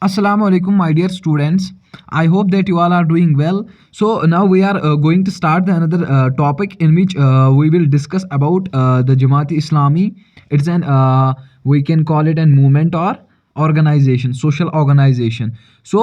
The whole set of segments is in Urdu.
Assalamu alaikum, my dear students. I hope that you all are doing well. So now we are going to start another topic in which we will discuss about the Jamaat Islami. It's an we can call it a movement or organization, social organization. So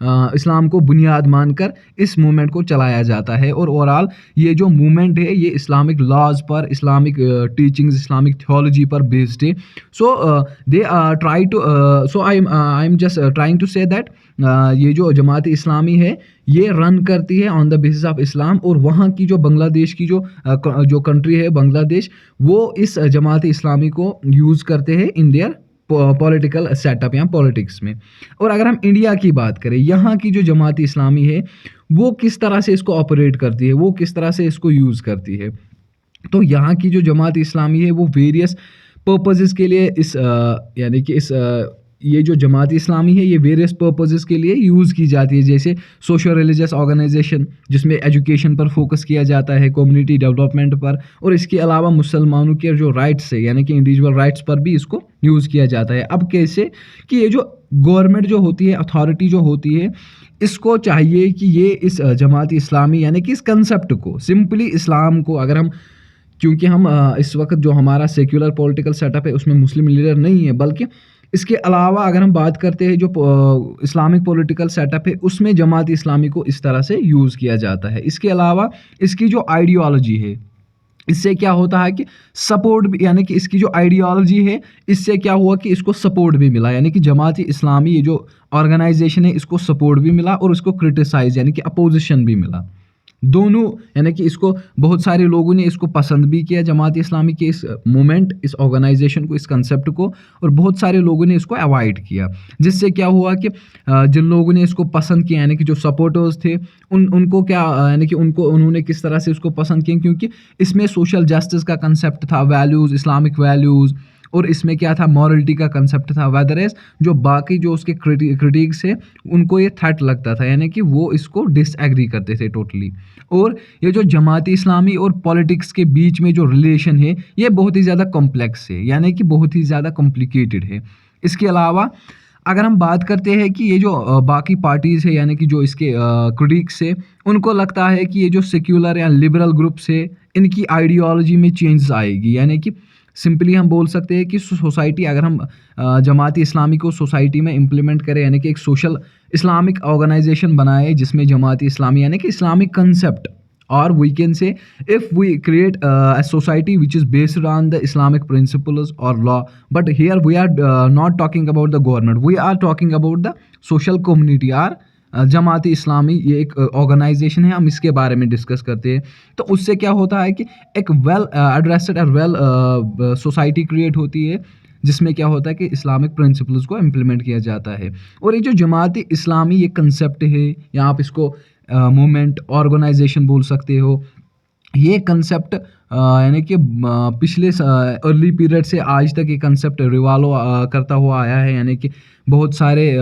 اسلام کو بنیاد مان کر اس موومنٹ کو چلایا جاتا ہے. اور اوورآل یہ جو موومنٹ ہے یہ اسلامک لاز پر, اسلامک ٹیچنگز, اسلامک تھیولوجی پر بیسڈ ہے. So they try to so I am just trying to say that یہ جو جماعت اسلامی ہے یہ رن کرتی ہے آن دا بیسس آف اسلام. اور وہاں کی جو بنگلہ دیش کی جو کنٹری ہے بنگلہ دیش, وہ اس جماعت اسلامی کو یوز کرتے ہیں in their political setup یا پولیٹکس میں. اور اگر ہم انڈیا کی بات کریں, یہاں کی جو جماعت اسلامی ہے وہ کس طرح سے اس کو آپریٹ کرتی ہے, وہ کس طرح سے اس کو یوز کرتی ہے. تو یہاں کی جو جماعت اسلامی ہے وہ ویریس پرپزز کے لیے یعنی کہ یہ جو جماعت اسلامی ہے یہ ویریس پرپزز کے لیے یوز کی جاتی ہے, جیسے سوشل ریلیجس آرگنائزیشن جس میں ایجوکیشن پر فوکس کیا جاتا ہے, کمیونٹی ڈیولپمنٹ پر, اور اس کے علاوہ مسلمانوں کے جو رائٹس ہے یعنی کہ انڈیویجول رائٹس پر بھی اس کو یوز کیا جاتا ہے. اب کیسے کہ یہ جو گورنمنٹ جو ہوتی ہے, اتھارٹی جو ہوتی ہے, اس کو چاہیے کہ یہ اس جماعت اسلامی یعنی کہ اس کنسیپٹ کو, سمپلی اسلام کو, اگر ہم کیونکہ ہم اس وقت جو ہمارا سیکولر پولیٹیکل سیٹ اپ ہے اس میں مسلم لیڈر نہیں ہے, بلکہ اس کے علاوہ اگر ہم بات کرتے ہیں جو اسلامک پولیٹیکل سیٹ اپ ہے اس میں جماعت اسلامی کو اس طرح سے یوز کیا جاتا ہے. اس کے علاوہ اس کی جو آئیڈیالوجی ہے, اس سے کیا ہوتا ہے کہ سپورٹ بھی, یعنی کہ اس کی جو آئیڈیالوجی ہے اس سے کیا ہوا کہ اس کو سپورٹ بھی ملا, یعنی کہ جماعت اسلامی یہ جو آرگنائزیشن ہے اس کو سپورٹ بھی ملا اور اس کو کرٹیسائز یعنی کہ اپوزیشن بھی ملا. دونوں, یعنی کہ اس کو بہت سارے لوگوں نے اس کو پسند بھی کیا, جماعت اسلامی کے اس موومنٹ, اس آرگنائزیشن کو, اس کنسیپٹ کو, اور بہت سارے لوگوں نے اس کو اوائڈ کیا. جس سے کیا ہوا کہ جن لوگوں نے اس کو پسند کیا یعنی کہ جو سپورٹرز تھے ان کو کیا, یعنی کہ انہوں نے کس طرح سے اس کو پسند کیا, کیونکہ اس میں سوشل جسٹس کا کنسیپٹ تھا, ویلیوز, اسلامک ویلیوز, اور اس میں کیا تھا, مورلٹی کا کنسیپٹ تھا. ویدر ایز جو باقی جو اس کے کرٹیکس ہے ان کو یہ تھریٹ لگتا تھا, یعنی کہ وہ اس کو ڈس ایگری کرتے تھے ٹوٹلی. اور یہ جو جماعت اسلامی اور پولیٹکس کے بیچ میں جو ریلیشن ہے یہ بہت ہی زیادہ کمپلیکس ہے, یعنی کہ بہت ہی زیادہ کمپلیکیٹڈ ہے. اس کے علاوہ اگر ہم بات کرتے ہیں کہ یہ جو باقی پارٹیز ہے یعنی کہ جو اس کے کرٹیکس ہے, ان کو لگتا ہے کہ یہ جو سیکولر یا لبرل گروپس ہے ان کی آئیڈیالوجی میں چینجز آئے گی. یعنی کہ سمپلی ہم بول سکتے ہیں کہ سوسائٹی, اگر ہم جماعت اسلامی کو سوسائٹی میں امپلیمنٹ کریں یعنی کہ ایک سوشل اسلامک آرگنائزیشن بنائے جس میں جماعت اسلامی یعنی کہ اسلامک کنسیپٹ, اور we can say if we create a society which is based on the Islamic principles or law, but here we are not talking about the government, we are talking about the social community. or Jamaat Islami یہ ایک آرگنائزیشن ہے, ہم اس کے بارے میں ڈسکس کرتے ہیں. تو اس سے کیا ہوتا ہے کہ ایک ویل ایڈریسڈ اور ویل سوسائٹی کریٹ ہوتی ہے جس میں کیا ہوتا ہے کہ اسلامک پرنسپلز کو امپلیمنٹ کیا جاتا ہے. اور یہ جو جماعت اسلامی یہ کنسیپٹ ہے, یا آپ اس کو موومنٹ, آرگنائزیشن بول سکتے ہو, یہ کنسیپٹ یعنی کہ پچھلے ارلی پیریڈ سے آج تک یہ کنسیپٹ ریوالو کرتا ہوا آیا ہے. یعنی کہ بہت سارے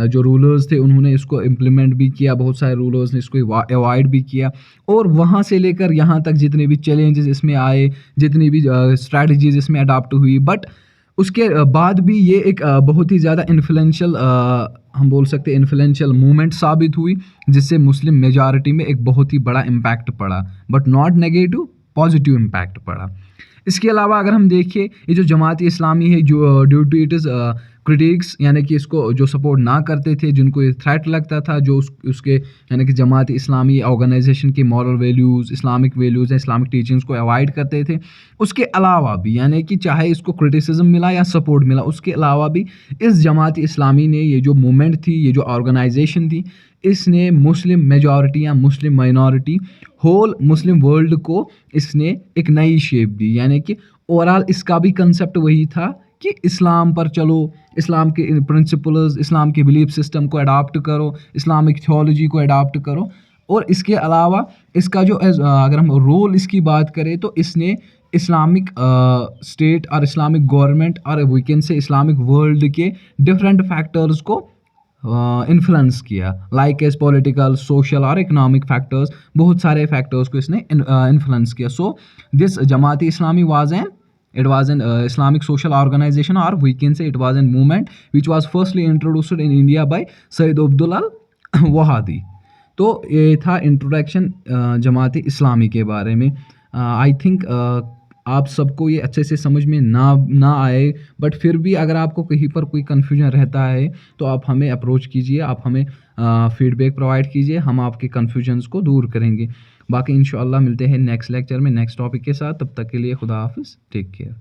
جو رولرز تھے انہوں نے اس کو امپلیمنٹ بھی کیا, بہت سارے رولرز نے اس کو اوائڈ بھی کیا, اور وہاں سے لے کر یہاں تک جتنے بھی چیلنجز اس میں آئے, جتنی بھی اسٹریٹجیز اس میں اڈاپٹ ہوئی, بٹ اس کے بعد بھی یہ ایک بہت ہی زیادہ انفلوئنشل, ہم بول سکتے ہیں انفلوئنشل موومنٹ ثابت ہوئی, جس سے مسلم میجارٹی میں ایک بہت ہی بڑا امپیکٹ پڑا, but not negative, positive impact پڑا. اس کے علاوہ اگر ہم دیکھیں یہ جو جماعت اسلامی ہے جو due to it is critics, یعنی کہ اس کو جو سپورٹ نہ کرتے تھے, جن کو یہ تھریٹ لگتا تھا, جو اس کے یعنی کہ جماعت اسلامی آرگنائزیشن کی مورل ویلیوز, اسلامک ویلیوز یا اسلامک ٹیچنگس کو اوائڈ کرتے تھے, اس کے علاوہ بھی یعنی کہ چاہے اس کو کرٹیسزم ملا یا سپورٹ ملا, اس کے علاوہ بھی اس جماعت اسلامی نے یہ جو موومنٹ تھی, یہ جو آرگنائزیشن تھی, اس نے مسلم میجورٹی یا مسلم مائنورٹی, ہول مسلم ورلڈ کو اس نے ایک نئی شیپ دی. یعنی کہ اوورآل اس کا بھی کنسیپٹ وہی تھا کہ اسلام پر چلو, اسلام کے پرنسپلز, اسلام کے بلیف سسٹم کو اڈاپٹ کرو, اسلامک تھیولوجی کو اڈاپٹ کرو. اور اس کے علاوہ اس کا جو اگر ہم رول اس کی بات کریں تو اس نے اسلامک اسٹیٹ اور اسلامک گورنمنٹ اور we can say Islamic world کے ڈفرینٹ فیکٹرز کو انفلوئنس کیا, لائک ایز پولیٹیکل, سوشل اور اکنامک فیکٹرز, بہت سارے فیکٹرز کو اس نے انفلوئنس کیا. سو دس Jamaat Islami it was an Islamic social organization, or we can say it was a movement which was firstly introduced in India by Sayyid Abdul al-Wahadi. تو یہ تھا انٹروڈکشن جماعت اسلامی کے بارے میں. آئی تھنک آپ سب کو یہ اچھے سے سمجھ میں نہ آئے, بٹ پھر بھی اگر آپ کو کہیں پر کوئی کنفیوژن رہتا ہے تو آپ ہمیں اپروچ کیجیے, آپ ہمیں فیڈ بیک پرووائڈ کیجیے, ہم آپ کے کنفیوژنس کو دور کریں گے. باقی انشاءاللہ ملتے ہیں نیکسٹ لیکچر میں نیکسٹ ٹاپک کے ساتھ. تب تک کے لیے خدا حافظ, ٹیک کیئر.